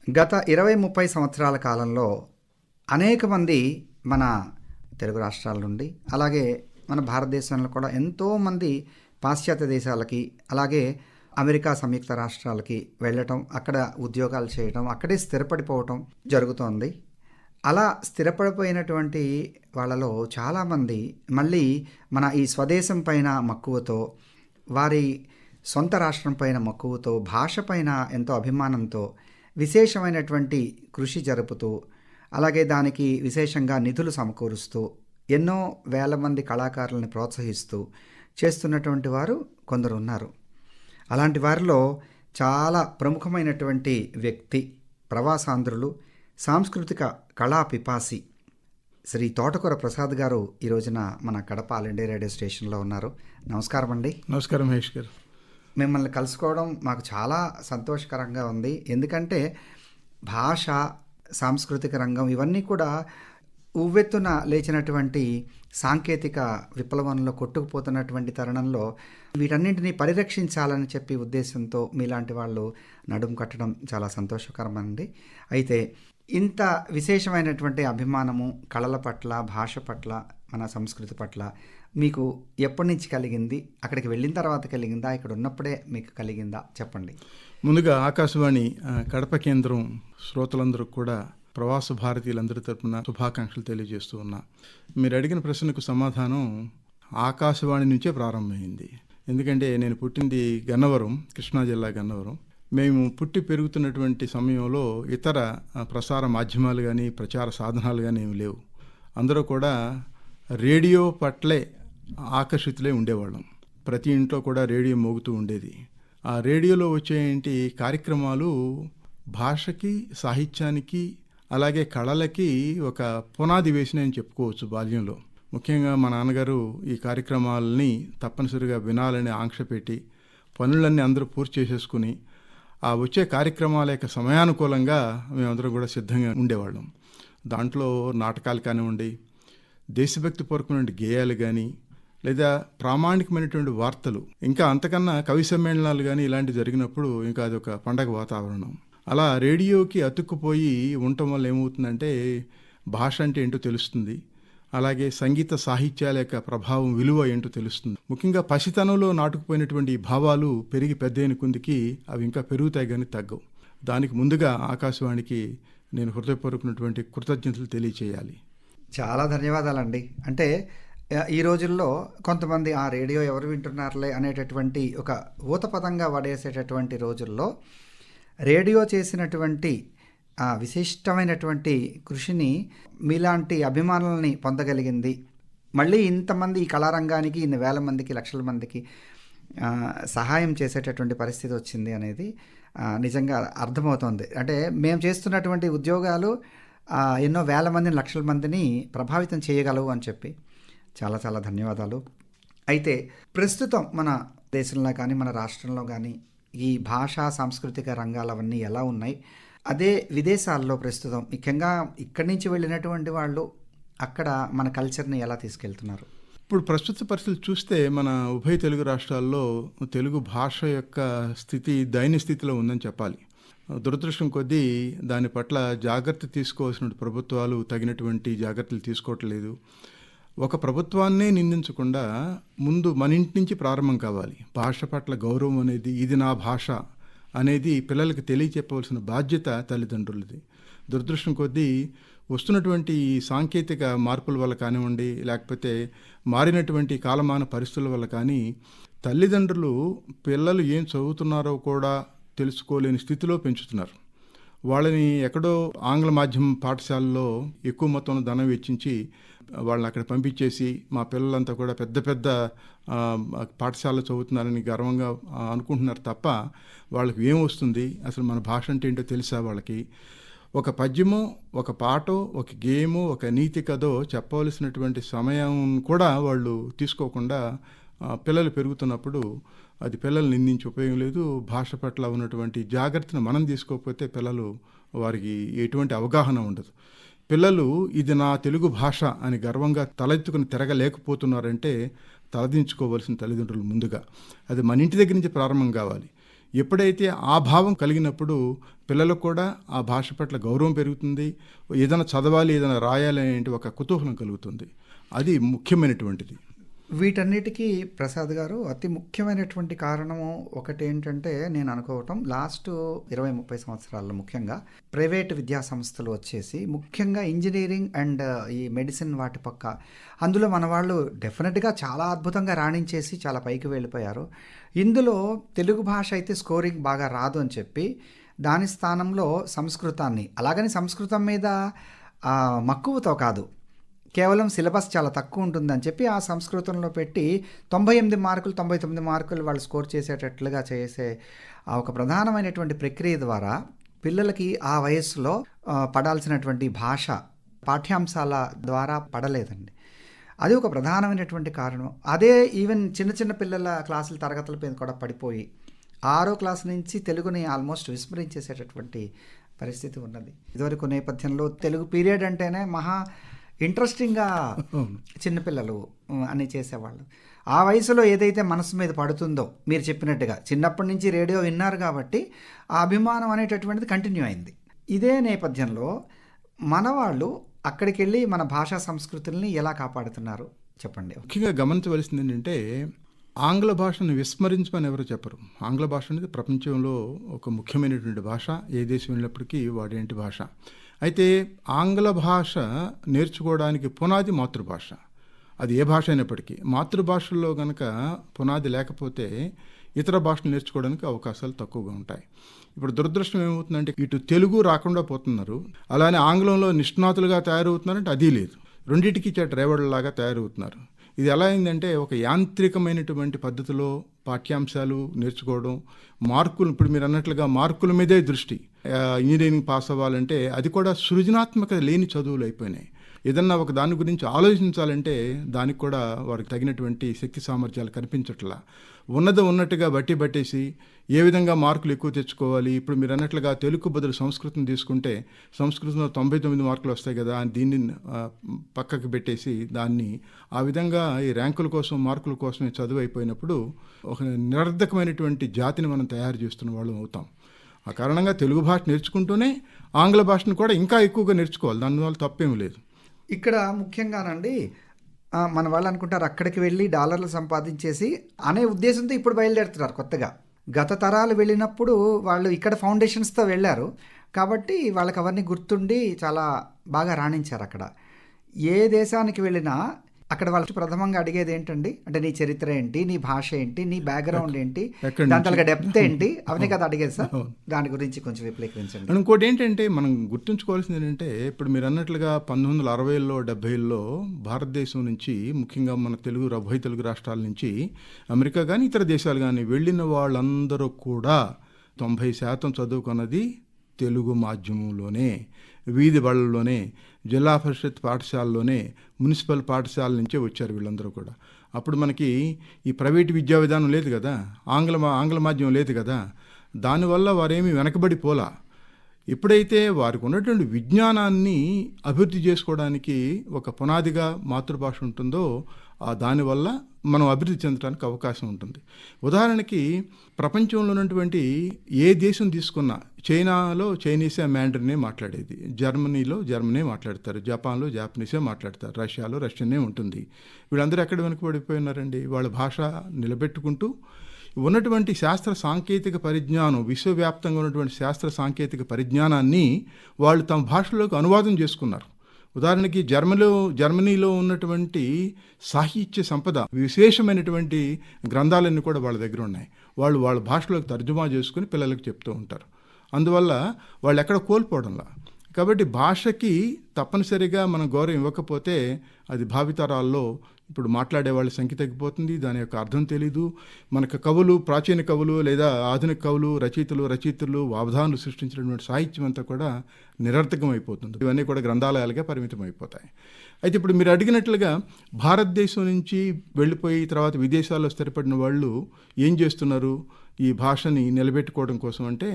గత 20, 30 సంవత్సరాల కాలంలో అనేక మంది మన తెలుగు రాష్ట్రాల నుండి, అలాగే మన భారతదేశంలో కూడా ఎంతోమంది పాశ్చాత్య దేశాలకి, అలాగే అమెరికా సంయుక్త రాష్ట్రాలకి వెళ్ళటం, అక్కడ ఉద్యోగాలు చేయటం, అక్కడే స్థిరపడిపోవటం జరుగుతోంది. అలా స్థిరపడిపోయినటువంటి వాళ్ళలో చాలామంది మళ్ళీ మన ఈ స్వదేశం పైన మక్కువతో, వారి సొంత రాష్ట్రం పైన మక్కువతో, భాష పైన ఎంతో అభిమానంతో విశేషమైనటువంటి కృషి జరుపుతూ, అలాగే దానికి విశేషంగా నిధులు సమకూరుస్తూ, ఎన్నో వేల మంది కళాకారులను ప్రోత్సహిస్తూ చేస్తున్నటువంటి వారు కొందరు ఉన్నారు. అలాంటి వారిలో చాలా ప్రముఖమైనటువంటి వ్యక్తి, ప్రవాసాంధ్రులు, సాంస్కృతిక కళా పిపాసి శ్రీ తోటకూర ప్రసాద్ గారు ఈ రోజున మన కడప ఆల్ ఇండియా రేడియో స్టేషన్లో ఉన్నారు. నమస్కారం అండి. నమస్కారం మహేష్ గారు. మిమ్మల్ని కలుసుకోవడం మాకు చాలా సంతోషకరంగా ఉంది. ఎందుకంటే భాష, సాంస్కృతిక రంగం ఇవన్నీ కూడా ఉవ్వెత్తున లేచినటువంటి సాంకేతిక విప్లవంలో కొట్టుకుపోతున్నటువంటి తరుణంలో వీటన్నింటినీ పరిరక్షించాలని చెప్పి ఉద్దేశంతో మీలాంటి వాళ్ళు నడుము కట్టడం చాలా సంతోషకరమండి. అయితే ఇంత విశేషమైనటువంటి అభిమానము కళల పట్ల, భాష పట్ల, మన సంస్కృతి పట్ల మీకు ఎప్పటి నుంచి కలిగింది? అక్కడికి వెళ్ళిన తర్వాత కలిగిందా? ఇక్కడ ఉన్నప్పుడే మీకు కలిగిందా? చెప్పండి. ముందుగా ఆకాశవాణి కడప కేంద్రం శ్రోతలందరూ కూడా ప్రవాస భారతీయులందరి తరపున శుభాకాంక్షలు తెలియజేస్తూ ఉన్నా. మీరు అడిగిన ప్రశ్నకు సమాధానం ఆకాశవాణి నుంచే ప్రారంభమైంది. ఎందుకంటే నేను పుట్టింది గన్నవరం, కృష్ణా జిల్లా గన్నవరం. మేము పుట్టి పెరుగుతున్నటువంటి సమయంలో ఇతర ప్రసార మాధ్యమాలు కానీ, ప్రచార సాధనాలు కానీ ఏమి లేవు. అందరూ కూడా రేడియో పట్లే ఆకర్షితులై ఉండేవాళ్ళం. ప్రతి ఇంట్లో కూడా రేడియో మోగుతూ ఉండేది. ఆ రేడియోలో వచ్చేంటి కార్యక్రమాలు భాషకి, సాహిత్యానికి, అలాగే కళలకి ఒక పునాది వేసినాయని చెప్పుకోవచ్చు. బాల్యంలో ముఖ్యంగా మా నాన్నగారు ఈ కార్యక్రమాలని తప్పనిసరిగా వినాలని ఆంక్ష పెట్టి పనులన్నీ అందరూ పూర్తి చేసేసుకుని ఆ వచ్చే కార్యక్రమాల యొక్క సమయానుకూలంగా మేమందరం కూడా సిద్ధంగా ఉండేవాళ్ళం. దాంట్లో నాటకాలు కానివ్వండి, దేశభక్తి పూర్వకమైన గేయాలు కానీ, లేదా ప్రామాణికమైనటువంటి వార్తలు, ఇంకా అంతకన్నా కవి సమ్మేళనాలు కానీ ఇలాంటివి జరిగినప్పుడు ఇంకా అదొక పండగ వాతావరణం. అలా రేడియోకి అతుక్కుపోయి ఉండటం వల్ల ఏమవుతుందంటే భాష అంటే ఏంటో తెలుస్తుంది, అలాగే సంగీత సాహిత్యాల యొక్క ప్రభావం, విలువ ఏంటో తెలుస్తుంది. ముఖ్యంగా పసితనంలో నాటుకుపోయినటువంటి భావాలు పెరిగి పెద్దయిన కొందికి అవి ఇంకా పెరుగుతాయి కానీ తగ్గవు. దానికి ముందుగా ఆకాశవాణికి నేను హృదయపూర్వకమైనటువంటి కృతజ్ఞతలు తెలియచేయాలి. చాలా ధన్యవాదాలండి. అంటే ఈ రోజుల్లో కొంతమంది ఆ రేడియో ఎవరు వింటున్నారులే అనేటటువంటి ఒక ఊతపదంగా పడేసేటటువంటి రోజుల్లో రేడియో చేసినటువంటి విశిష్టమైనటువంటి కృషిని, మీలాంటి అభిమానులని పొందగలిగింది, మళ్ళీ ఇంతమంది ఈ కళారంగానికి ఇన్ని వేల మందికి, లక్షల మందికి సహాయం చేసేటటువంటి పరిస్థితి వచ్చింది అనేది నిజంగా అర్థమవుతోంది. అంటే మేము చేస్తున్నటువంటి ఉద్యోగాలు ఎన్నో వేల మందిని, లక్షల మందిని ప్రభావితం చేయగలవు అని చెప్పి చాలా చాలా ధన్యవాదాలు. అయితే ప్రస్తుతం మన దేశంలో కానీ, మన రాష్ట్రంలో కానీ ఈ భాషా సాంస్కృతిక రంగాలు అవన్నీ ఎలా ఉన్నాయి? అదే విదేశాల్లో ప్రస్తుతం ముఖ్యంగా ఇక్కడి నుంచి వెళ్ళినటువంటి వాళ్ళు అక్కడ మన కల్చర్ని ఎలా తీసుకెళ్తున్నారు? ఇప్పుడు ప్రస్తుత పరిస్థితులు చూస్తే మన ఉభయ తెలుగు రాష్ట్రాల్లో తెలుగు భాష యొక్క స్థితి దయనీయ స్థితిలో ఉందని చెప్పాలి. దురదృష్టం కొద్దీ దాని పట్ల జాగ్రత్త తీసుకోవాల్సిన ప్రభుత్వాలు తగినటువంటి జాగ్రత్తలు తీసుకోవట్లేదు. ఒక ప్రభుత్వాన్నే నిందించకుండా ముందు మన ఇంటి నుంచి ప్రారంభం కావాలి. భాష పట్ల గౌరవం అనేది, ఇది నా భాష అనేది పిల్లలకి తెలియచెప్పవలసిన బాధ్యత తల్లిదండ్రులది. దురదృష్టం కొద్దీ వస్తున్నటువంటి సాంకేతిక మార్పుల వల్ల కానివ్వండి, లేకపోతే మారినటువంటి కాలమాన పరిస్థితుల వల్ల కానీ తల్లిదండ్రులు పిల్లలు ఏం చదువుతున్నారో కూడా తెలుసుకోలేని స్థితిలో పెంచుతున్నారు. వాళ్ళని ఎక్కడో ఆంగ్ల మాధ్యమం పాఠశాలలో ఎక్కువ మొత్తంలో ధనం వెచ్చించి వాళ్ళని అక్కడ పంపించేసి మా పిల్లలంతా కూడా పెద్ద పెద్ద పాఠశాలలో చదువుతున్నారని గర్వంగా అనుకుంటున్నారు తప్ప వాళ్ళకి ఏం వస్తుంది, అసలు మన భాష అంటే ఏంటో తెలుసా వాళ్ళకి? ఒక పద్యమో, ఒక పాటో, ఒక గేమో, ఒక నీతి కథో చెప్పవలసినటువంటి సమయం కూడా వాళ్ళు తీసుకోకుండా పిల్లలు పెరుగుతున్నప్పుడు అది పిల్లలు నిందించి ఉపయోగం లేదు. భాష పట్ల ఉన్నటువంటి జాగ్రత్తను మనం తీసుకోకపోతే పిల్లలు, వారికి ఎటువంటి అవగాహన ఉండదు. పిల్లలు ఇది నా తెలుగు భాష అని గర్వంగా తలెత్తుకుని తిరగలేకపోతున్నారంటే తలదించుకోవాల్సిన తల్లిదండ్రులు ముందుగా అది మన ఇంటి దగ్గర నుంచి ప్రారంభం కావాలి. ఎప్పుడైతే ఆ భావం కలిగినప్పుడు పిల్లలకు కూడా ఆ భాష పట్ల గౌరవం పెరుగుతుంది, ఏదైనా చదవాలి, ఏదైనా రాయాలి అనే ఒక కుతూహలం కలుగుతుంది. అది ముఖ్యమైనటువంటిది. వీటన్నిటికీ ప్రసాద్ గారు అతి ముఖ్యమైనటువంటి కారణము ఒకటి ఏంటంటే, నేను అనుకోవటం లాస్ట్ 20-30 సంవత్సరాల్లో ముఖ్యంగా ప్రైవేట్ విద్యా సంస్థలు వచ్చేసి ముఖ్యంగా ఇంజనీరింగ్ అండ్ ఈ మెడిసిన్ వాటి పక్క అందులో మన వాళ్ళు డెఫినెట్గా చాలా అద్భుతంగా రాణించేసి చాలా పైకి వెళ్ళిపోయారు. ఇందులో తెలుగు భాష అయితే స్కోరింగ్ బాగా రాదు అని చెప్పి దాని స్థానంలో సంస్కృతాన్ని, అలాగని సంస్కృతం మీద మక్కువతో కాదు, కేవలం సిలబస్ చాలా తక్కువ ఉంటుందని చెప్పి ఆ సంస్కృతంలో పెట్టి 98 మార్కులు 99 మార్కులు వాళ్ళు స్కోర్ చేసేటట్లుగా చేసే ఒక ప్రధానమైనటువంటి ప్రక్రియ ద్వారా పిల్లలకి ఆ వయస్సులో పడాల్సినటువంటి భాష పాఠ్యాంశాల ద్వారా పడలేదండి. అది ఒక ప్రధానమైనటువంటి కారణం. అదే ఈవెన్ చిన్న చిన్న పిల్లల క్లాసుల తరగతుల మీద కూడా పడిపోయి 6వ క్లాస్ నుంచి తెలుగుని ఆల్మోస్ట్ విస్మరించేసేటటువంటి పరిస్థితి ఉన్నది. ఇదివరకు నేపథ్యంలో తెలుగు పీరియడ్ అంటేనే మహా ఇంట్రెస్టింగ్గా చిన్నపిల్లలు అని చేసేవాళ్ళు. ఆ వయసులో ఏదైతే మనసు మీద పడుతుందో, మీరు చెప్పినట్టుగా చిన్నప్పటి నుంచి రేడియో విన్నారు కాబట్టి ఆ అభిమానం అనేటటువంటిది కంటిన్యూ అయింది. ఇదే నేపథ్యంలో మన వాళ్ళు అక్కడికి వెళ్ళి మన భాషా సంస్కృతుల్ని ఎలా కాపాడుతున్నారు చెప్పండి. ముఖ్యంగా గమనించవలసింది ఏంటంటే, ఆంగ్ల భాషను విస్మరించమని ఎవరు చెప్పరు. ఆంగ్ల భాష అనేది ప్రపంచంలో ఒక ముఖ్యమైనటువంటి భాష. ఏ దేశం వెళ్ళినప్పటికీ వాడేంటి భాష. అయితే ఆంగ్ల భాష నేర్చుకోవడానికి పునాది మాతృభాష. అది ఏ భాష అయినప్పటికీ మాతృభాషల్లో కనుక పునాది లేకపోతే ఇతర భాషలు నేర్చుకోవడానికి అవకాశాలు తక్కువగా ఉంటాయి. ఇప్పుడు దురదృష్టం ఏమవుతుందంటే, ఇటు తెలుగు రాకుండా పోతున్నారు, అలానే ఆంగ్లంలో నిష్ణాతులుగా తయారవుతున్నారంటే అది లేదు. రెండింటికి డ్రైవర్లాగా తయారవుతున్నారు. ఇది ఎలా అయిందంటే, ఒక యాంత్రికమైనటువంటి పద్ధతిలో పాఠ్యాంశాలు నేర్చుకోవడం, మార్కులు, ఇప్పుడు మీరు అన్నట్లుగా మార్కుల మీదే దృష్టి. ఇంజనీరింగ్ పాస్ అవ్వాలంటే అది కూడా సృజనాత్మకత లేని చదువులు అయిపోయినాయి. ఏదన్నా ఒక దాని గురించి ఆలోచించాలంటే దానికి కూడా వారికి తగినటువంటి శక్తి సామర్థ్యాలు కనిపించట్లా. ఉన్నట్టుగా బట్టేసి ఏ విధంగా మార్కులు ఎక్కువ తెచ్చుకోవాలి. ఇప్పుడు మీరు అన్నట్లుగా తెలుగు బదులు సంస్కృతం తీసుకుంటే సంస్కృతంలో 99 మార్కులు వస్తాయి కదా, దీన్ని పక్కకు పెట్టేసి దాన్ని ఆ విధంగా ఈ ర్యాంకుల కోసం మార్కుల కోసమే చదువు అయిపోయినప్పుడు ఒక నిరర్ధకమైనటువంటి జాతిని మనం తయారు చేస్తున్న వాళ్ళం అవుతాం. ఆ కారణంగా తెలుగు భాష నేర్చుకుంటూనే ఆంగ్ల భాషను కూడా ఇంకా ఎక్కువగా నేర్చుకోవాలి. దానివల్ల తప్పేమీ లేదు. ఇక్కడ ముఖ్యంగానండి మన వాళ్ళు అనుకుంటారు అక్కడికి వెళ్ళి డాలర్లు సంపాదించేసి అనే ఉద్దేశంతో ఇప్పుడు బయలుదేరుతున్నారు కొత్తగా. గత తరాలు వెళ్ళినప్పుడు వాళ్ళు ఇక్కడ ఫౌండేషన్స్తో వెళ్ళారు కాబట్టి వాళ్ళకి అవన్నీ గుర్తుండి చాలా బాగా రాణించారు అక్కడ. ఏ దేశానికి వెళ్ళినా అక్కడ వాళ్ళు ప్రథమంగా అడిగేది ఏంటండి అంటే, నీ చరిత్ర ఏంటి, నీ భాష ఏంటి, నీ బ్యాక్గ్రౌండ్ ఏంటి, దాని తలగా డెప్త్ ఏంటి, అవన్నీ కదా అడిగేది సార్. దాని గురించి కొంచెం విప్లవించండి. ఇంకోటి ఏంటంటే మనం గుర్తుంచుకోవాల్సింది ఏంటంటే, ఇప్పుడు మీరు అన్నట్లుగా 1960ల్లో 70ల్లో భారతదేశం నుంచి, ముఖ్యంగా మన ఉభయ తెలుగు రాష్ట్రాల నుంచి అమెరికా కానీ ఇతర దేశాలు కానీ వెళ్ళిన వాళ్ళందరూ కూడా 90% చదువుకున్నది తెలుగు మాధ్యమంలోనే, వీధి బళ్ళలోనే, జిల్లా పరిషత్ పాఠశాలలోనే, మున్సిపల్ పాఠశాల నుంచే వచ్చారు వీళ్ళందరూ కూడా. అప్పుడు మనకి ఈ ప్రైవేటు విద్యా విధానం లేదు కదా, ఆంగ్ల మాధ్యమం లేదు కదా, దానివల్ల వారేమీ వెనకబడిపోలా. ఎప్పుడైతే వారికి ఉన్నటువంటి విజ్ఞానాన్ని అభివృద్ధి చేసుకోవడానికి ఒక పునాదిగా మాతృభాష ఉంటుందో దానివల్ల మనం అభివృద్ధి చెందడానికి అవకాశం ఉంటుంది. ఉదాహరణకి ప్రపంచంలో ఉన్నటువంటి ఏ దేశం తీసుకున్నా, చైనాలో చైనీసే మ్యాండరినే మాట్లాడేది, జర్మనీలో జర్మనీ మాట్లాడతారు, జపాన్లో జాపనీసే మాట్లాడతారు, రష్యాలో రష్యనే ఉంటుంది. వీళ్ళందరూ ఎక్కడ వెనుకబడిపోయినారండి? వాళ్ళ భాష నిలబెట్టుకుంటూ ఉన్నటువంటి శాస్త్ర సాంకేతిక పరిజ్ఞానం, విశ్వవ్యాప్తంగా ఉన్నటువంటి శాస్త్ర సాంకేతిక పరిజ్ఞానాన్ని వాళ్ళు తమ భాషలోకి అనువాదం చేసుకున్నారు. ఉదాహరణకి జర్మనీలో ఉన్నటువంటి సాహిత్య సంపద, విశేషమైనటువంటి గ్రంథాలన్నీ కూడా వాళ్ళ దగ్గర ఉన్నాయి. వాళ్ళ భాషలోకి తర్జుమా చేసుకుని పిల్లలకు చెప్తూ ఉంటారు. అందువల్ల వాళ్ళు ఎక్కడ కోల్పోవడంలా. కాబట్టి భాషకి తప్పనిసరిగా మనం గౌరవం ఇవ్వకపోతే అది భావితరాల్లో ఇప్పుడు మాట్లాడే వాళ్ళ సంఖ్య తగ్గిపోతుంది, దాని యొక్క అర్థం తెలీదు. మనకు కవులు, ప్రాచీన కవులు లేదా ఆధునిక కవులు, రచయితలు అవధానులు సృష్టించినటువంటి సాహిత్యం అంతా కూడా నిరర్థకం అయిపోతుంది. ఇవన్నీ కూడా గ్రంథాలయాలుగా పరిమితం అయిపోతాయి. అయితే ఇప్పుడు మీరు అడిగినట్లుగా భారతదేశం నుంచి వెళ్ళిపోయి తర్వాత విదేశాల్లో స్థిరపడిన వాళ్ళు ఏం చేస్తున్నారు ఈ భాషని నిలబెట్టుకోవడం కోసం అంటే,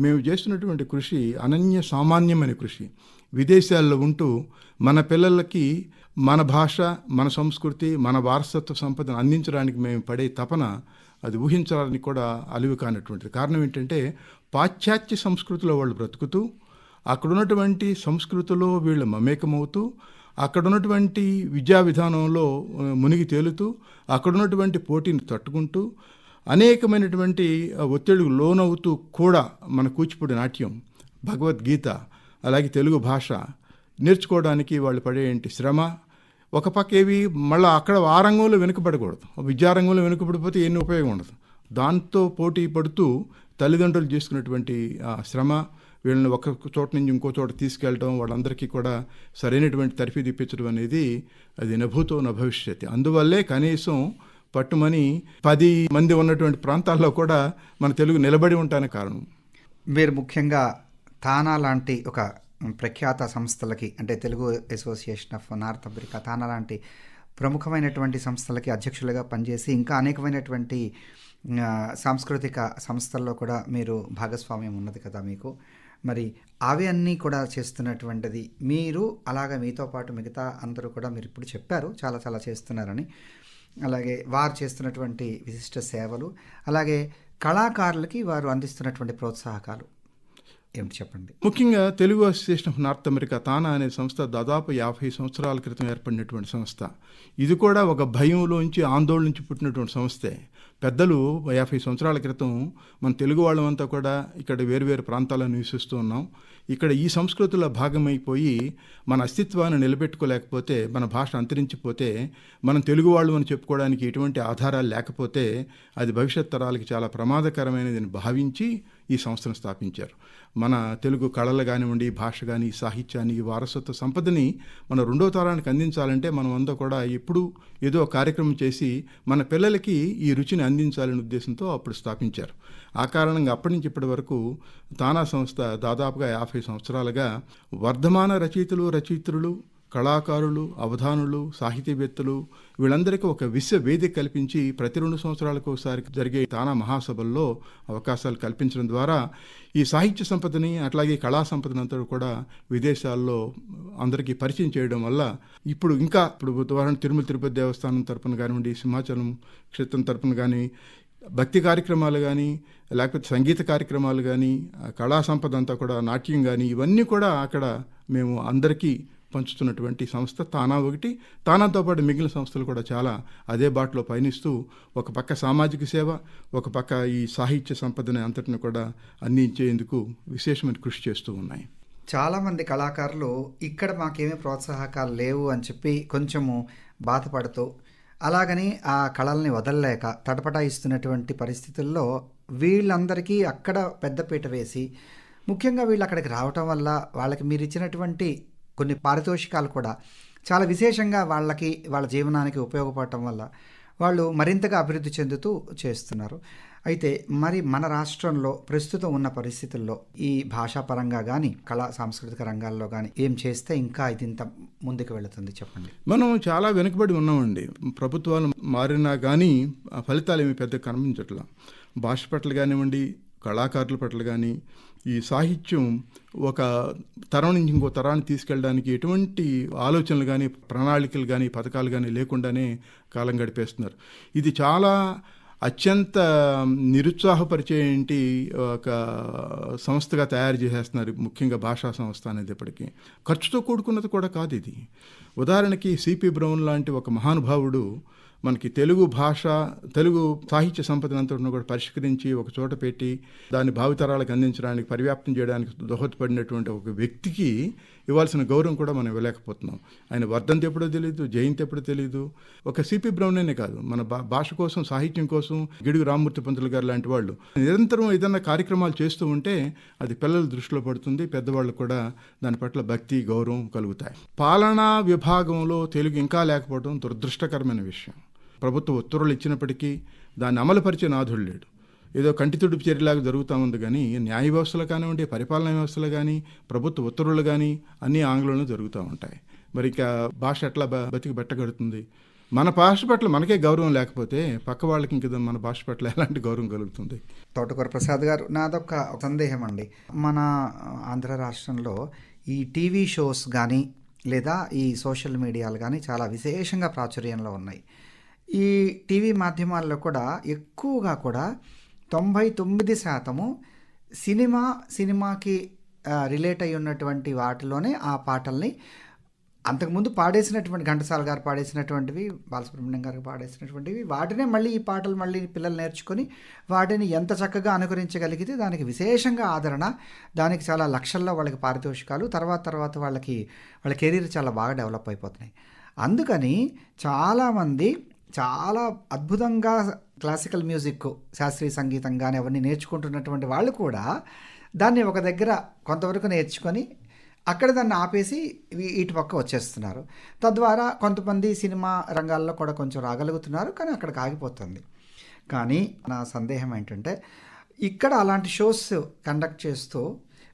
మేము చేస్తున్నటువంటి కృషి అనన్య సామాన్యమైన కృషి. విదేశాల్లో ఉంటూ మన పిల్లలకి మన భాష, మన సంస్కృతి, మన వారసత్వ సంపదను అందించడానికి మేము పడే తపన అది ఊహించడానికి కూడా అలివి కానటువంటిది. కారణం ఏంటంటే పాశ్చాత్య సంస్కృతిలో వాళ్ళు బ్రతుకుతూ అక్కడ ఉన్నటువంటి సంస్కృతిలో వీళ్ళు మమేకమవుతూ అక్కడ ఉన్నటువంటి విద్యా విధానంలో మునిగి తేలుతూ అక్కడ ఉన్నటువంటి పోటీని తట్టుకుంటూ అనేకమైనటువంటి ఒత్తిడికి లోనవుతూ కూడా మన కూచిపూడి నాట్యం, భగవద్గీత, అలాగే తెలుగు భాష నేర్చుకోవడానికి వాళ్ళు పడేంటి శ్రమ, ఒక పక్క ఏవి మళ్ళీ అక్కడ ఆ రంగంలో వెనుకబడకూడదు, విద్యారంగంలో వెనుకబడిపోతే ఎన్ని ఉపయోగం ఉండదు. దాంతో పోటీ పడుతూ తల్లిదండ్రులు చేసుకున్నటువంటి శ్రమ, వీళ్ళని ఒక చోట నుంచి ఇంకో చోట తీసుకెళ్ళడం, వాళ్ళందరికీ కూడా సరైనటువంటి తరఫీదు ఇప్పించడం అనేది అది నభూతో నభవిష్యతి. అందువల్లే కనీసం పట్టుమని 10 మంది ఉన్నటువంటి ప్రాంతాల్లో కూడా మన తెలుగు నిలబడి ఉంటానికి కారణం. మీరు ముఖ్యంగా తానా లాంటి ఒక ప్రఖ్యాత సంస్థలకి, అంటే Telugu association of North America, TANA లాంటి ప్రముఖమైనటువంటి సంస్థలకి అధ్యక్షులుగా పనిచేసి ఇంకా అనేకమైనటువంటి సాంస్కృతిక సంస్థల్లో కూడా మీరు భాగస్వామ్యం ఉన్నది కదా మీకు. మరి అవి అన్నీ కూడా చేస్తున్నటువంటిది మీరు, అలాగే మీతో పాటు మిగతా అందరూ కూడా మీరు ఇప్పుడు చెప్పారు చాలా చాలా చేస్తున్నారని. అలాగే వారు చేస్తున్నటువంటి విశిష్ట సేవలు, అలాగే కళాకారులకి వారు అందిస్తున్నటువంటి ప్రోత్సాహకాలు ఏమిటి చెప్పండి. ముఖ్యంగా Telugu association of North America, TANA అనే సంస్థ దాదాపు 50 సంవత్సరాల క్రితం ఏర్పడినటువంటి సంస్థ. ఇది కూడా ఒక భయంలోంచి ఆందోళన నుంచి పుట్టినటువంటి సంస్థే. పెద్దలు 50 సంవత్సరాల క్రితం మన తెలుగు వాళ్ళమంతా కూడా ఇక్కడ వేరువేరు ప్రాంతాల్లో నివసిస్తూ ఉన్నాం. ఇక్కడ ఈ సంస్కృతిలో భాగమైపోయి మన అస్తిత్వాన్ని నిలబెట్టుకోలేకపోతే, మన భాష అంతరించిపోతే, మనం తెలుగు వాళ్ళు అని చెప్పుకోవడానికి ఎటువంటి ఆధారాలు లేకపోతే అది భవిష్యత్ తరాలకి చాలా ప్రమాదకరమైనదని భావించి ఈ సంస్థను స్థాపించారు. మన తెలుగు కళలు కానివ్వండి, భాష కానీ, సాహిత్యాన్ని, ఈ వారసత్వ సంపదని మన 2వ తరానికి అందించాలంటే మనం అంతా కూడా ఎప్పుడు ఏదో కార్యక్రమం చేసి మన పిల్లలకి ఈ రుచిని అందించాలనే ఉద్దేశంతో అప్పుడు స్థాపించారు. ఆ కారణంగా అప్పటి నుంచి ఇప్పటి వరకు తానా సంస్థ దాదాపుగా 50 సంవత్సరాలుగా వర్ధమాన రచయితలు, కళాకారులు, అవధానులు, సాహితీవేత్తలు వీళ్ళందరికీ ఒక విశ్వ వేదిక కల్పించి ప్రతి 2 సంవత్సరాలకు ఒకసారి జరిగే తానా మహాసభల్లో అవకాశాలు కల్పించడం ద్వారా ఈ సాహిత్య సంపదని, అట్లాగే కళా సంపదని అంతా కూడా విదేశాల్లో అందరికీ పరిచయం చేయడం వల్ల ఇప్పుడు ఉదాహరణ తిరుమల తిరుపతి దేవస్థానం తరపున కానివ్వండి, సింహాచలం క్షేత్రం తరపున కానీ భక్తి కార్యక్రమాలు కానీ, లేకపోతే సంగీత కార్యక్రమాలు కానీ, కళా సంపద అంతా కూడా, నాట్యం కానీ, ఇవన్నీ కూడా అక్కడ మేము అందరికీ పంచుతున్నటువంటి సంస్థ తానా ఒకటి. తానాతో పాటు మిగిలిన సంస్థలు కూడా చాలా అదే బాటలో పయనిస్తూ ఒక పక్క సామాజిక సేవ, ఒక పక్క ఈ సాహిత్య సంపదని అంతటిని కూడా అందించేందుకు విశేషమైన కృషి చేస్తూ ఉన్నాయి. చాలామంది కళాకారులు ఇక్కడ మాకేమీ ప్రోత్సాహకాలు లేవు అని చెప్పి కొంచెము బాధపడుతూ, అలాగని ఆ కళల్ని వదలలేక తటపటాయిస్తున్నటువంటి పరిస్థితుల్లో వీళ్ళందరికీ అక్కడ పెద్దపీట వేసి, ముఖ్యంగా వీళ్ళు అక్కడికి రావటం వల్ల వాళ్ళకి మీరు ఇచ్చినటువంటి కొన్ని పారితోషికాలు కూడా చాలా విశేషంగా వాళ్ళ జీవనానికి ఉపయోగపడటం వల్ల వాళ్ళు మరింతగా అభివృద్ధి చెందుతూ చేస్తున్నారు. అయితే మరి మన రాష్ట్రంలో ప్రస్తుతం ఉన్న పరిస్థితుల్లో ఈ భాషాపరంగా కానీ, కళా సాంస్కృతిక రంగాల్లో కానీ ఏం చేస్తే ఇంకా ఇంత ముందుకు వెళుతుంది చెప్పండి. మనం చాలా వెనుకబడి ఉన్నామండి. ప్రభుత్వాలు మారినా కానీ ఆ ఫలితాలు ఏమి పెద్ద కనిపించట్లా. భాష పట్ల కానివ్వండి, కళాకారుల పట్ల కానీ, ఈ సాహిత్యం ఒక తరం నుంచి ఇంకో తరాన్ని తీసుకెళ్ళడానికి ఎటువంటి ఆలోచనలు కానీ, ప్రణాళికలు కానీ, పథకాలు కానీ లేకుండానే కాలం గడిపేస్తున్నారు. ఇది చాలా అత్యంత నిరుత్సాహపరిచే ఒక సంస్థగా తయారు చేసేస్తున్నారు. ముఖ్యంగా భాషా సంస్థ అనేది ఇప్పటికీ ఖర్చుతో కూడుకున్నది కూడా కాదు ఇది. ఉదాహరణకి సిపి బ్రౌన్ లాంటి ఒక మహానుభావుడు మనకి తెలుగు భాష, తెలుగు సాహిత్య సంపదనంతా కూడా పరిష్కరించి ఒక చోట పెట్టి దాన్ని భావితరాలకు అందించడానికి, పరివ్యాప్తం చేయడానికి దోహదపడినటువంటి ఒక వ్యక్తికి ఇవ్వాల్సిన గౌరవం కూడా మనం ఇవ్వలేకపోతున్నాం. ఆయన వర్ధంతి ఎప్పుడో తెలియదు, జయంతి ఎప్పుడో తెలియదు. ఒక సిపి బ్రౌనేనే కాదు, మన భాష కోసం, సాహిత్యం కోసం గిడుగు రామ్మూర్తి పంతులు గారు లాంటి వాళ్ళు నిరంతరం ఏదైనా కార్యక్రమాలు చేస్తూ ఉంటే అది పిల్లల దృష్టిలో పడుతుంది, పెద్దవాళ్ళు కూడా దాని పట్ల భక్తి, గౌరవం కలుగుతాయి. పాలనా విభాగంలో తెలుగు ఇంకా లేకపోవడం దురదృష్టకరమైన విషయం. ప్రభుత్వ ఉత్తర్వులు ఇచ్చినప్పటికీ దాన్ని అమలుపరిచే నాథుడు లేడు. ఏదో కంటి తుడుపు చర్యలాగా జరుగుతూ ఉంది. కానీ న్యాయ వ్యవస్థలు కానివ్వండి, పరిపాలనా వ్యవస్థలు కానీ, ప్రభుత్వ ఉత్తర్వులు కానీ అన్నీ ఆంగ్లంలో జరుగుతూ ఉంటాయి. మరి ఇక భాష ఎట్లా బతికి బట్టగడుతుంది? మన భాష పట్ల మనకే గౌరవం లేకపోతే పక్క వాళ్ళకి ఇంక మన భాష పట్ల ఎలాంటి గౌరవం కలుగుతుంది? తోటకూర ప్రసాద్ గారు, నాదొక సందేహం అండి. మన ఆంధ్ర రాష్ట్రంలో ఈ టీవీ షోస్ కానీ లేదా ఈ సోషల్ మీడియాలు కానీ చాలా విశేషంగా ప్రాచుర్యంలో ఉన్నాయి. ఈ టీవీ మాధ్యమాల్లో కూడా ఎక్కువగా కూడా 99% సినిమాకి రిలేట్ అయి ఉన్నటువంటి వాటిలోనే ఆ పాటల్ని అంతకుముందు పాడేసినటువంటి ఘంటసాల గారు పాడేసినటువంటివి, బాలసుబ్రహ్మణ్యం గారు పాడేసినటువంటివి, వాటినే మళ్ళీ ఈ పాటలు మళ్ళీ పిల్లలు నేర్చుకొని వాటిని ఎంత చక్కగా అనుకరించగలిగితే దానికి విశేషంగా ఆదరణ, దానికి చాలా లక్షల్లో వాళ్ళకి పారితోషికాలు, తర్వాత వాళ్ళ కెరీర్ చాలా బాగా డెవలప్ అయిపోతున్నాయి. అందుకని చాలామంది చాలా అద్భుతంగా క్లాసికల్ మ్యూజిక్, శాస్త్రీయ సంగీతం కానీ అవన్నీ నేర్చుకుంటున్నటువంటి వాళ్ళు కూడా దాన్ని ఒక దగ్గర కొంతవరకు నేర్చుకొని అక్కడ దాన్ని ఆపేసి ఇటు పక్క వచ్చేస్తున్నారు. తద్వారా కొంతమంది సినిమా రంగాల్లో కూడా కొంచెం రాగలుగుతున్నారు, కానీ అక్కడికి ఆగిపోతుంది. కానీ నా సందేహం ఏంటంటే ఇక్కడ అలాంటి షోస్ కండక్ట్ చేస్తూ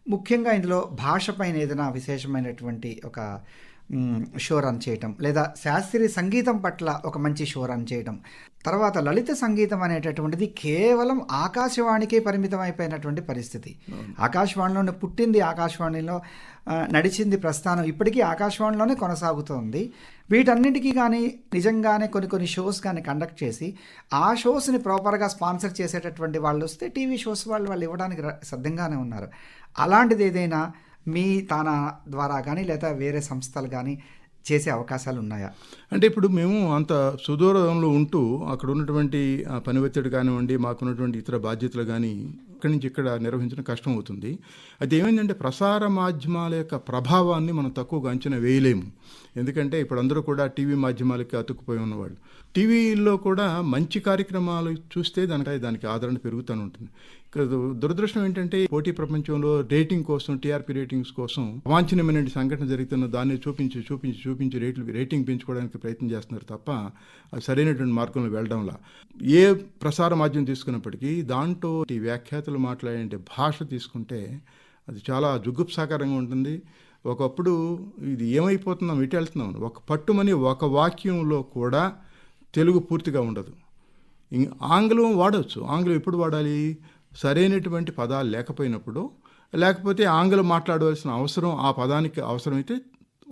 ముఖ్యంగా ఇందులో భాష పైన ఏదైనా విశేషమైనటువంటి ఒక షో రన్ చేయటం, లేదా శాస్త్రీయ సంగీతం పట్ల ఒక మంచి షో రన్ చేయటం, తర్వాత లలిత సంగీతం అనేటటువంటిది కేవలం ఆకాశవాణికే పరిమితం అయిపోయినటువంటి పరిస్థితి. ఆకాశవాణిలోనే పుట్టింది, ఆకాశవాణిలో నడిచింది, ప్రస్థానం ఇప్పటికీ ఆకాశవాణిలోనే కొనసాగుతోంది. వీటన్నిటికీ కానీ నిజంగానే కొన్ని షోస్ కానీ కండక్ట్ చేసి ఆ షోస్ని ప్రాపర్గా స్పాన్సర్ చేసేటటువంటి వాళ్ళు వస్తే టీవీ షోస్ వాళ్ళు ఇవ్వడానికి సిద్ధంగానే ఉన్నారు. అలాంటిది ఏదైనా మీ తానా ద్వారా కానీ లేదా వేరే సంస్థలు కానీ చేసే అవకాశాలు ఉన్నాయా? అంటే ఇప్పుడు మేము అంత సుదూరంలో ఉంటూ అక్కడ ఉన్నటువంటి పని ఒత్తిడి కానివ్వండి, మాకున్నటువంటి ఇతర బాధ్యతలు కానీ ఇక్కడి నుంచి ఇక్కడ నిర్వహించడం కష్టం అవుతుంది. అది ఏమైందంటే ప్రసార మాధ్యమాల యొక్క ప్రభావాన్ని మనం తక్కువగా అంచనా వేయలేము. ఎందుకంటే ఇప్పుడు అందరూ కూడా టీవీ మాధ్యమాలకి అతుక్కుపోయి ఉన్నవాళ్ళు. టీవీలో కూడా మంచి కార్యక్రమాలు చూస్తే దానికి ఆదరణ పెరుగుతూనే ఉంటుంది. దురదృష్టం ఏంటంటే పోటీ ప్రపంచంలో రేటింగ్ కోసం, టీఆర్పీ రేటింగ్స్ కోసం అవాంఛనీయమైన సంఘటన జరుగుతున్న దాన్ని చూపించి రేటింగ్ పెంచుకోవడానికి ప్రయత్నం చేస్తున్నారు తప్ప అది సరైనటువంటి మార్గంలో వెళ్ళడంలా. ఏ ప్రసార మాధ్యమం తీసుకున్నప్పటికీ దాంట్లో ఈ వ్యాఖ్యాతలు మాట్లాడే భాష తీసుకుంటే అది చాలా జుగుప్సాకరంగా ఉంటుంది. ఒకప్పుడు ఇది ఏమైపోతున్నాం, ఇటు వెళ్తున్నాం, ఒక పట్టుమని ఒక వాక్యంలో కూడా తెలుగు పూర్తిగా ఉండదు. ఆంగ్లం వాడవచ్చు. ఆంగ్లం ఎప్పుడు వాడాలి? సరైనటువంటి పదాలు లేకపోయినప్పుడు, లేకపోతే ఆంగ్లం మాట్లాడవలసిన అవసరం ఆ పదానికి అవసరమైతే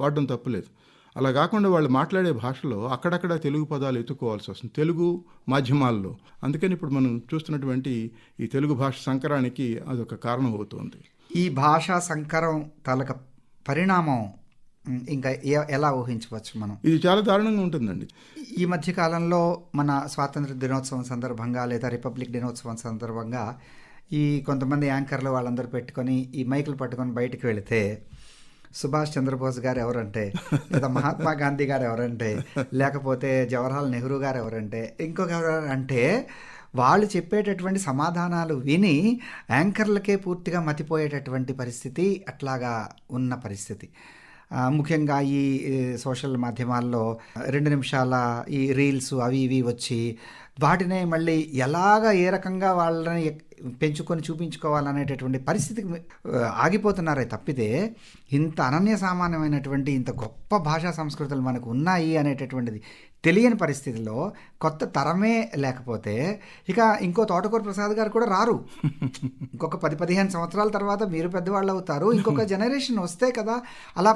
వాడడం తప్పులేదు. అలా కాకుండా వాళ్ళు మాట్లాడే భాషలో అక్కడక్కడ తెలుగు పదాలు ఎత్తుకోవాల్సి వస్తుంది తెలుగు మాధ్యమాల్లో. అందుకని ఇప్పుడు మనం చూస్తున్నటువంటి ఈ తెలుగు భాష సంకరానికి అదొక కారణం అవుతుంది. ఈ భాషా సంకరం తాలూకా పరిణామం ఇంకా ఎలా ఊహించవచ్చు మనం? ఇది చాలా దారుణంగా ఉంటుందండి. ఈ మధ్యకాలంలో మన స్వాతంత్ర దినోత్సవం సందర్భంగా లేదా రిపబ్లిక్ దినోత్సవం సందర్భంగా ఈ కొంతమంది యాంకర్లు వాళ్ళందరూ పెట్టుకొని ఈ మైకులు పట్టుకొని బయటకు వెళితే సుభాష్ చంద్రబోస్ గారు ఎవరంటే, లేదా మహాత్మా గాంధీ గారు ఎవరంటే, లేకపోతే జవహర్లాల్ నెహ్రూ గారు ఎవరంటే, ఇంకొక ఎవరంటే వాళ్ళు చెప్పేటటువంటి సమాధానాలు విని యాంకర్లకే పూర్తిగా మతిపోయేటటువంటి పరిస్థితి అట్లాగా ఉన్న పరిస్థితి. ముఖ్యంగా ఈ సోషల్ మాధ్యమాల్లో 2 నిమిషాల ఈ రీల్స్ అవి ఇవి వచ్చి వాటినే మళ్ళీ ఏ రకంగా వాళ్ళని పెంచుకొని చూపించుకోవాలనేటటువంటి పరిస్థితికి ఆగిపోతున్నారే తప్పితే ఇంత అనన్య సామాన్యమైనటువంటి ఇంత గొప్ప భాషా సంస్కృతులు మనకు ఉన్నాయి అనేటటువంటిది తెలియని పరిస్థితిలో కొత్త తరమే లేకపోతే ఇక ఇంకో తోటకూర ప్రసాద్ గారు కూడా రారు. ఇంకొక 10-15 సంవత్సరాల తర్వాత మీరు పెద్దవాళ్ళు అవుతారు. ఇంకొక జనరేషన్ వస్తే కదా అలా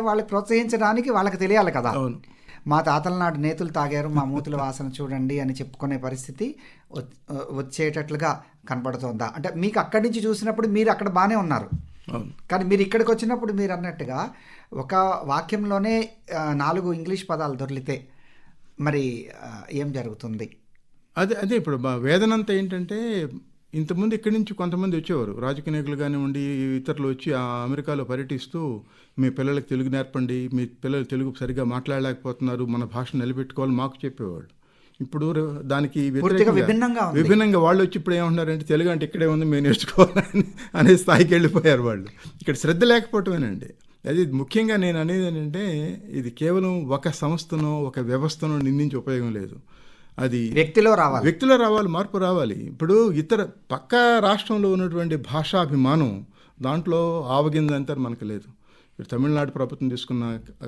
వాళ్ళకి ప్రోత్సహించడానికి వాళ్ళకి తెలియాలి కదా. మా తాతల నాడు నేతులు తాగారు, మా మూతుల వాసన చూడండి అని చెప్పుకునే పరిస్థితి వచ్చేటట్లుగా కనపడుతోందా? అంటే మీకు అక్కడి నుంచి చూసినప్పుడు మీరు అక్కడ బాగానే ఉన్నారు, కానీ మీరు ఇక్కడికి వచ్చినప్పుడు మీరు అన్నట్టుగా ఒక వాక్యంలోనే 4 ఇంగ్లీష్ పదాలు దొరికితే మరి ఏం జరుగుతుంది? అదే ఇప్పుడు వేదనంతా ఏంటంటే ఇంతకుముందు ఇక్కడి నుంచి కొంతమంది వచ్చేవారు, రాజకీయ నాయకులు కానివ్వండి, ఇతరులు వచ్చి అమెరికాలో పర్యటిస్తూ మీ పిల్లలకు తెలుగు నేర్పండి, మీ పిల్లలు తెలుగు సరిగ్గా మాట్లాడలేకపోతున్నారు, మన భాషను నిలబెట్టుకోవాలి మాకు చెప్పేవాళ్ళు. ఇప్పుడు దానికి విభిన్నంగా వాళ్ళు వచ్చి ఇప్పుడు ఏమంటున్నారంటే తెలుగు అంటే ఇక్కడే ఉంది, మేము నేర్చుకోవాలని అనే స్థాయికి వెళ్ళిపోయారు వాళ్ళు. ఇక్కడ శ్రద్ధ లేకపోవటమేనండి. అది ముఖ్యంగా నేను అనేది ఏంటంటే ఇది కేవలం ఒక సంస్థనో ఒక వ్యవస్థనో నిందించి ఉపయోగం లేదు. అది వ్యక్తిలో రావాలి, మార్పు రావాలి. ఇప్పుడు ఇతర పక్క రాష్ట్రంలో ఉన్నటువంటి భాషాభిమానం దాంట్లో ఆవగిందంతా మనకు లేదు. ఇటు తమిళనాడు ప్రభుత్వం తీసుకున్నా,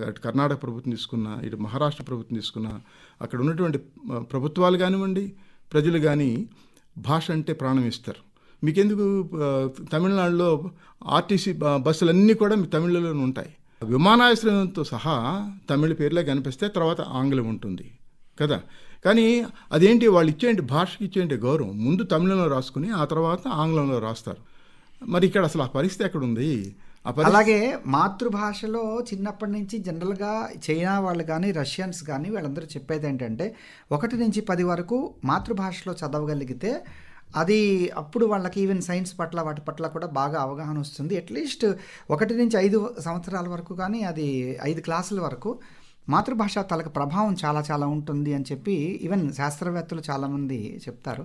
అటు కర్ణాటక ప్రభుత్వం తీసుకున్నా, ఇటు మహారాష్ట్ర ప్రభుత్వం తీసుకున్నా, అక్కడ ఉన్నటువంటి ప్రభుత్వాలు కానివ్వండి, ప్రజలు కానీ భాష అంటే ప్రాణం ఇస్తారు. మీకెందుకు తమిళనాడులో ఆర్టీసీ బస్సులన్నీ కూడా మీ తమిళలోనే ఉంటాయి. విమానాశ్రయంతో సహా తమిళ పేర్లే కనిపిస్తే తర్వాత ఆంగ్లం ఉంటుంది కదా. కానీ అదేంటి వాళ్ళు ఇచ్చేంటి భాషకి ఇచ్చేంటి గౌరవం, ముందు తమిళంలో రాసుకుని ఆ తర్వాత ఆంగ్లంలో రాస్తారు. మరి ఇక్కడ అసలు ఆ పరిస్థితి ఎక్కడుంది? అలాగే మాతృభాషలో చిన్నప్పటి నుంచి జనరల్గా చైనా వాళ్ళు కానీ రష్యన్స్ కానీ వీళ్ళందరూ చెప్పేది ఏంటంటే 1 నుంచి 10 వరకు మాతృభాషలో చదవగలిగితే అది అప్పుడు వాళ్ళకి ఈవెన్ సైన్స్ పట్ల వాటి పట్ల కూడా బాగా అవగాహన వస్తుంది. అట్లీస్ట్ 1 నుంచి 5 సంవత్సరాల వరకు కానీ అది 5 క్లాసుల వరకు మాతృభాష తలకు ప్రభావం చాలా చాలా ఉంటుంది అని చెప్పి ఈవెన్ శాస్త్రవేత్తలు చాలామంది చెప్తారు.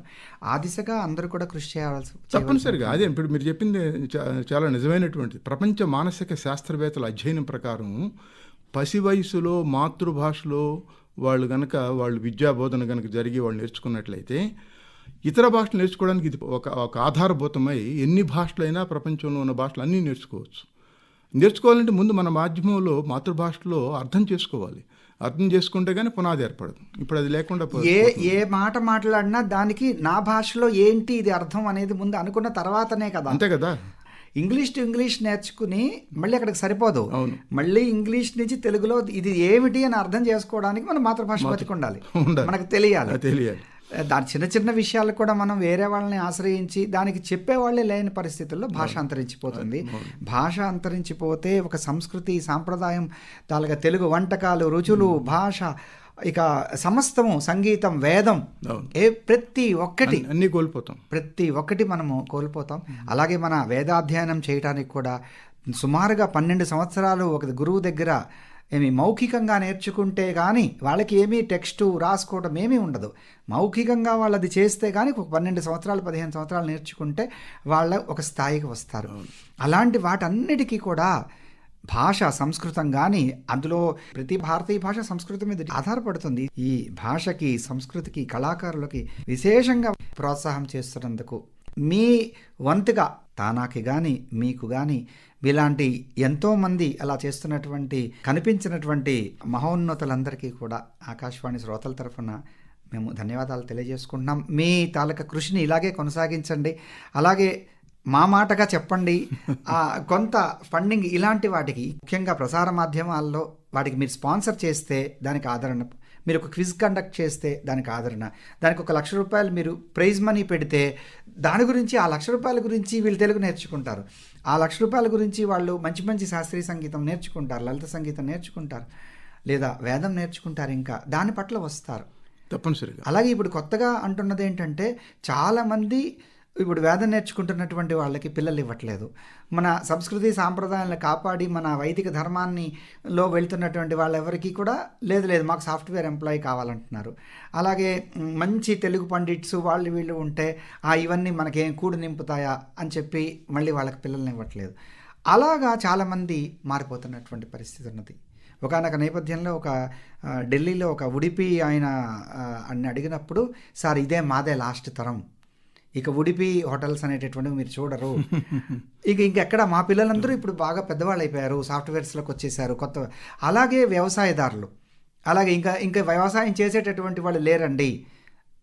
ఆ దిశగా అందరూ కూడా కృషి చేయాల్సి తప్పనిసరిగా. అదే ఇప్పుడు మీరు చెప్పింది చాలా నిజమైనటువంటి. ప్రపంచ మానసిక శాస్త్రవేత్తల అధ్యయనం ప్రకారం పసి వయసులో మాతృభాషలో వాళ్ళు విద్యాబోధన కనుక జరిగి వాళ్ళు నేర్చుకున్నట్లయితే ఇతర భాషలు నేర్చుకోవడానికి ఇది ఒక ఆధారభూతమై ఎన్ని భాషలైనా ప్రపంచంలో ఉన్న భాషలు అన్నీ నేర్చుకోవాలంటే ముందు మన మాధ్యమంలో మాతృభాషలో అర్థం చేసుకోవాలి. అర్థం చేసుకుంటే కానీ పునాది ఏర్పడదు. ఇప్పుడు అది లేకుండా ఏ మాట మాట్లాడినా దానికి నా భాషలో ఏంటి ఇది అర్థం అనేది ముందు అనుకున్న తర్వాతనే కదా. అంతే కదా. ఇంగ్లీష్ టు ఇంగ్లీష్ నేర్చుకుని మళ్ళీ అక్కడికి సరిపోదు. మళ్ళీ ఇంగ్లీష్ నుంచి తెలుగులో ఇది ఏమిటి అని అర్థం చేసుకోవడానికి మనం మాతృభాష బతికి ఉండాలి, మనకు తెలియాలి. దాని చిన్న చిన్న విషయాలు కూడా మనం వేరే వాళ్ళని ఆశ్రయించి దానికి చెప్పేవాళ్ళే లేని పరిస్థితుల్లో భాష అంతరించిపోతుంది. భాష అంతరించిపోతే ఒక సంస్కృతి సాంప్రదాయం తాలూకా తెలుగు వంటకాలు, రుచులు, భాష, ఇక సమస్తము, సంగీతం, వేదం, ప్రతి ఒక్కటి అన్నీ కోల్పోతాం. ప్రతి ఒక్కటి మనము కోల్పోతాం. అలాగే మన వేదాధ్యయనం చేయడానికి కూడా సుమారుగా 12 సంవత్సరాలు ఒక గురువు దగ్గర మౌఖికంగా నేర్చుకుంటే కానీ వాళ్ళకి ఏమీ టెక్స్టు రాసుకోవడం ఏమీ ఉండదు. మౌఖికంగా వాళ్ళు అది చేస్తే కానీ ఒక 12 సంవత్సరాలు 15 సంవత్సరాలు నేర్చుకుంటే వాళ్ళ ఒక స్థాయికి వస్తారు. అలాంటి వాటన్నిటికీ కూడా భాష, సంస్కృతం కానీ అందులో ప్రతి భారతీయ భాష సంస్కృతం మీద ఆధారపడుతుంది. ఈ భాషకి, సంస్కృతికి, కళాకారులకి విశేషంగా ప్రోత్సాహం చేస్తున్నందుకు మీ వంతుగా తానాకి కానీ మీకు కానీ ఇలాంటి ఎంతోమంది అలా చేస్తున్నటువంటి కనిపించినటువంటి మహోన్నతులందరికీ కూడా ఆకాశవాణి శ్రోతల తరఫున మేము ధన్యవాదాలు తెలియజేసుకుంటున్నాం. మీ తాలూకా కృషిని ఇలాగే కొనసాగించండి. అలాగే మా మాటగా చెప్పండి. కొంత ఫండింగ్ ఇలాంటి వాటికి ముఖ్యంగా ప్రసార మాధ్యమాల్లో వాటికి మీరు స్పాన్సర్ చేస్తే దానికి ఆదరణ, మీరు ఒక క్విజ్ కండక్ట్ చేస్తే దానికి ఆదరణ, దానికి ₹1,00,000 మీరు ప్రైజ్ మనీ పెడితే దాని గురించి ₹1,00,000 గురించి వీళ్ళు తెలుగు నేర్చుకుంటారు. ₹1,00,000 గురించి వాళ్ళు మంచి మంచి శాస్త్రీయ సంగీతం నేర్చుకుంటారు, లలిత సంగీతం నేర్చుకుంటారు, లేదా వేదం నేర్చుకుంటారు, ఇంకా దాని పట్ల వస్తారు తప్పనిసరిగా. అలాగే ఇప్పుడు కొత్తగా అంటున్నది ఏంటంటే చాలామంది ఇప్పుడు వేదం నేర్చుకుంటున్నటువంటి వాళ్ళకి పిల్లలు ఇవ్వట్లేదు. మన సంస్కృతి సాంప్రదాయాలను కాపాడి మన వైదిక ధర్మాన్నిలో వెళ్తున్నటువంటి వాళ్ళెవరికి కూడా లేదు మాకు సాఫ్ట్వేర్ ఎంప్లాయీ కావాలంటున్నారు. అలాగే మంచి తెలుగు పండిట్స్ వాళ్ళు వీళ్ళు ఉంటే ఇవన్నీ మనకేం కూడు నింపుతాయా అని చెప్పి మళ్ళీ వాళ్ళకి పిల్లల్ని ఇవ్వట్లేదు. అలాగా చాలామంది మారిపోతున్నటువంటి పరిస్థితి ఉన్నది. ఒకనొక నేపథ్యంలో ఢిల్లీలో ఒక ఉడిపి ఆయన అని అడిగినప్పుడు, సార్ ఇదే మాదే లాస్ట్ తరం, ఇక ఉడిపి హోటల్స్ అనేటటువంటివి మీరు చూడరు, ఇంకెక్కడ మా పిల్లలందరూ ఇప్పుడు బాగా పెద్దవాళ్ళు అయిపోయారు, సాఫ్ట్వేర్స్లోకి వచ్చేసారు కొత్త. అలాగే వ్యవసాయదారులు, అలాగే ఇంకా వ్యవసాయం చేసేటటువంటి వాళ్ళు లేరండి,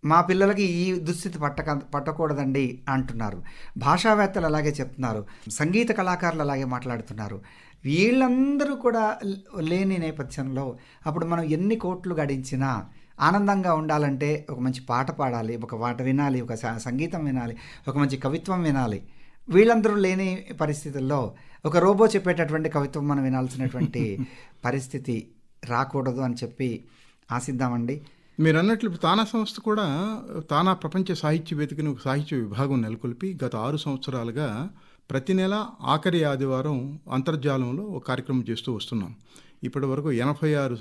మా పిల్లలకి ఈ దుస్థితి పట్టకూడదండి అంటున్నారు. భాషావేత్తలు అలాగే చెప్తున్నారు, సంగీత కళాకారులు అలాగే మాట్లాడుతున్నారు. వీళ్ళందరూ కూడా లేని నేపథ్యంలో అప్పుడు మనం ఎన్ని కోట్లు గడించినా ఆనందంగా ఉండాలంటే ఒక మంచి పాట పాడాలి, ఒక పాట వినాలి, ఒక సంగీతం వినాలి, ఒక మంచి కవిత్వం వినాలి. వీళ్ళందరూ లేని పరిస్థితుల్లో ఒక రోబో చెప్పేటటువంటి కవిత్వం మనం వినాల్సినటువంటి పరిస్థితి రాకూడదు అని చెప్పి ఆశిద్దామండి. మీరు అన్నట్లు తానా సంస్థ కూడా తానా ప్రపంచ సాహిత్య వేదికని ఒక సాహిత్య విభాగం నెలకొల్పి గత 6 సంవత్సరాలుగా ప్రతి నెల ఆఖరి ఆదివారం అంతర్జాలంలో ఒక కార్యక్రమం చేస్తూ వస్తున్నాం. ఇప్పటి వరకు 86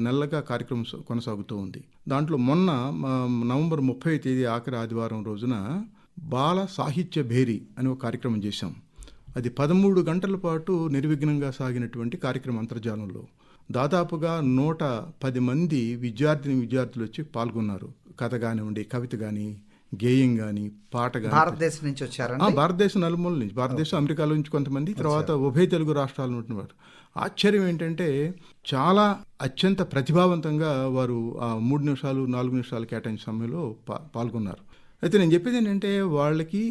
నెలలుగా కార్యక్రమం కొనసాగుతూ ఉంది. దాంట్లో మొన్న నవంబర్ 30వ తేదీ ఆఖరి ఆదివారం రోజున బాల సాహిత్య భేరీ అని ఒక కార్యక్రమం చేశాం. అది 13 గంటల పాటు నిర్విఘ్నంగా సాగినటువంటి కార్యక్రమం. అంతర్జాలంలో దాదాపుగా 110 మంది విద్యార్థులు వచ్చి పాల్గొన్నారు. కథ కానివ్వండి, కవిత కానీ, గేయం కానీ, పాట కానీ. భారతదేశం నుంచి వచ్చారు, భారతదేశం నలుమూల నుంచి, భారతదేశం, అమెరికాలో నుంచి కొంతమంది, తర్వాత ఉభయ తెలుగు రాష్ట్రాల ఉంటున్నారు. ఆశ్చర్యం ఏంటంటే చాలా అత్యంత ప్రతిభావంతంగా వారు 3 నిమిషాలు 4 నిమిషాలు కేటాయించిన సమయంలో పాల్గొన్నారు. అయితే నేను చెప్పేది ఏంటంటే వాళ్ళకి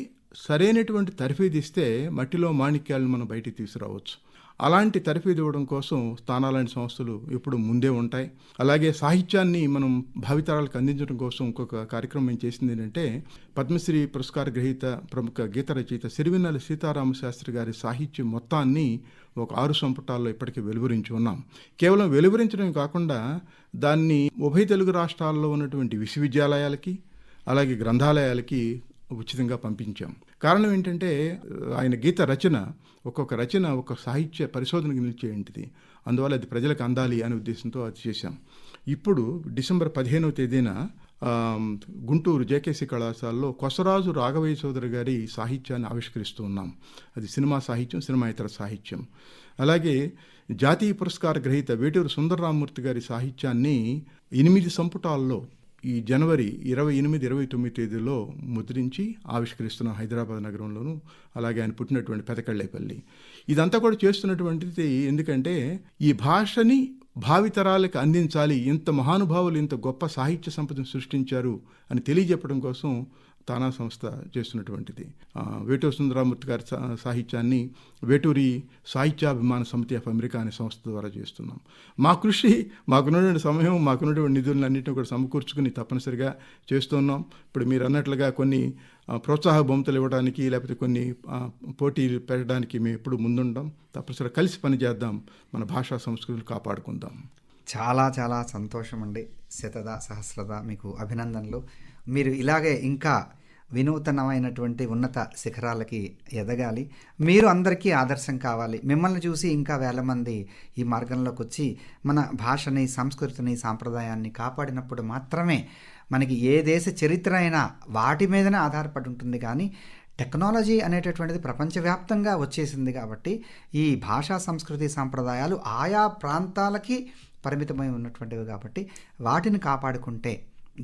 సరైనటువంటి తరఫీదు ఇస్తే మట్టిలో మాణిక్యాలను మనం బయటికి తీసుకురావచ్చు. అలాంటి తరఫీదు ఇవ్వడం కోసం స్థానాలాంటి సంస్థలు ఎప్పుడు ముందే ఉంటాయి. అలాగే సాహిత్యాన్ని మనం భావితరాలకు అందించడం కోసం ఇంకొక కార్యక్రమం మేము చేసింది ఏంటంటే, పద్మశ్రీ పురస్కార గ్రహీత ప్రముఖ గీత రచయిత సిరివెన్నెల సీతారామ శాస్త్రి గారి సాహిత్యం మొత్తాన్ని ఒక 6 సంపుటాల్లో ఇప్పటికీ వెలువరించి ఉన్నాం. కేవలం వెలువరించడం కాకుండా దాన్ని ఉభయ తెలుగు రాష్ట్రాల్లో ఉన్నటువంటి విశ్వవిద్యాలయాలకి అలాగే గ్రంథాలయాలకి ఉచితంగా పంపించాం. కారణం ఏంటంటే, ఆయన గీత రచన ఒక్కొక్క రచన ఒక సాహిత్య పరిశోధనకు నిలిచేంటిది. అందువల్ల అది ప్రజలకు అందాలి అనే ఉద్దేశంతో అది చేశాం. ఇప్పుడు డిసెంబర్ 15వ తేదీన గుంటూరు జేకేసీ కళాశాలలో కొసరాజు రాఘవయ్య చౌదరి గారి సాహిత్యాన్ని ఆవిష్కరిస్తూ ఉన్నాం. అది సినిమా సాహిత్యం, సినిమాయేతర సాహిత్యం. అలాగే జాతీయ పురస్కార గ్రహీత వేటూరు సుందరరామమూర్తి గారి సాహిత్యాన్ని 8 సంపుటాల్లో ఈ జనవరి 28, 29 తేదీలో ముద్రించి ఆవిష్కరిస్తున్నాం హైదరాబాద్ నగరంలోను, అలాగే ఆయన పుట్టినటువంటి పెదకళ్ళేపల్లి. ఇదంతా కూడా చేస్తున్నటువంటిది ఎందుకంటే, ఈ భాషని భావితరాలకు అందించాలి, ఇంత మహానుభావులు ఇంత గొప్ప సాహిత్య సంపదను సృష్టించారు అని తెలియజెప్పడం కోసం తానా సంస్థ చేస్తున్నటువంటిది. వేటూరి సుందరరామూర్తి గారి సాహిత్యాన్ని వేటూరి సాహిత్యాభిమాన సమితి ఆఫ్ అమెరికా అనే సంస్థ ద్వారా చేస్తున్నాం. మా కృషి, మాకున్నటువంటి సమయం, మాకున్నటువంటి నిధులన్నింటినీ కూడా సమకూర్చుకుని తప్పనిసరిగా చేస్తున్నాం. ఇప్పుడు మీరు అన్నట్లుగా కొన్ని ప్రోత్సాహ బహుమతులు ఇవ్వడానికి, లేకపోతే కొన్ని పోటీలు పెట్టడానికి మేము ఎప్పుడు ముందుంటాం. తప్పనిసరిగా కలిసి పనిచేద్దాం, మన భాషా సంస్కృతిని కాపాడుకుందాం. చాలా చాలా సంతోషం అండి. శతద సహస్రద, మీకు అభినందనలు. మీరు ఇలాగే ఇంకా వినూతనమైనటువంటి ఉన్నత శిఖరాలకి ఎదగాలి. మీరు అందరికీ ఆదర్శం కావాలి. మిమ్మల్ని చూసి ఇంకా వేల మంది ఈ మార్గంలోకి వచ్చి మన భాషని, సంస్కృతిని, సాంప్రదాయాన్ని కాపాడినప్పుడు మాత్రమే మనకి ఏ దేశ చరిత్ర అయినా వాటి మీదనే ఆధారపడి ఉంటుంది. కానీ టెక్నాలజీ అనేటటువంటిది ప్రపంచవ్యాప్తంగా వచ్చేసింది కాబట్టి ఈ భాషా, సంస్కృతి, సాంప్రదాయాలు ఆయా ప్రాంతాలకి పరిమితమై ఉన్నటువంటివి కాబట్టి వాటిని కాపాడుకుంటే,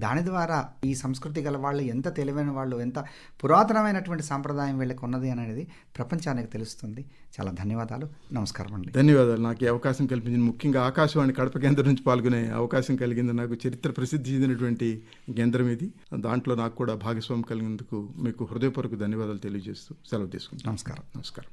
దాని ద్వారా ఈ సంస్కృతి గల వాళ్ళు ఎంత తెలివైన వాళ్ళు, ఎంత పురాతనమైనటువంటి సాంప్రదాయం వీళ్ళకి ఉన్నది అనేది ప్రపంచానికి తెలుస్తుంది. చాలా ధన్యవాదాలు. నమస్కారం అండి. ధన్యవాదాలు. నాకు ఈ అవకాశం కల్పించింది, ముఖ్యంగా ఆకాశవాణి కడప కేంద్రం నుంచి పాల్గొనే అవకాశం కలిగింది. నాకు చరిత్ర ప్రసిద్ధి చెందినటువంటి కేంద్రం ఇది. దాంట్లో నాకు కూడా భాగస్వామ్యం కలిగినందుకు మీకు హృదయపూర్వక ధన్యవాదాలు తెలియజేస్తూ సెలవు తీసుకుంటాను. నమస్కారం. నమస్కారం.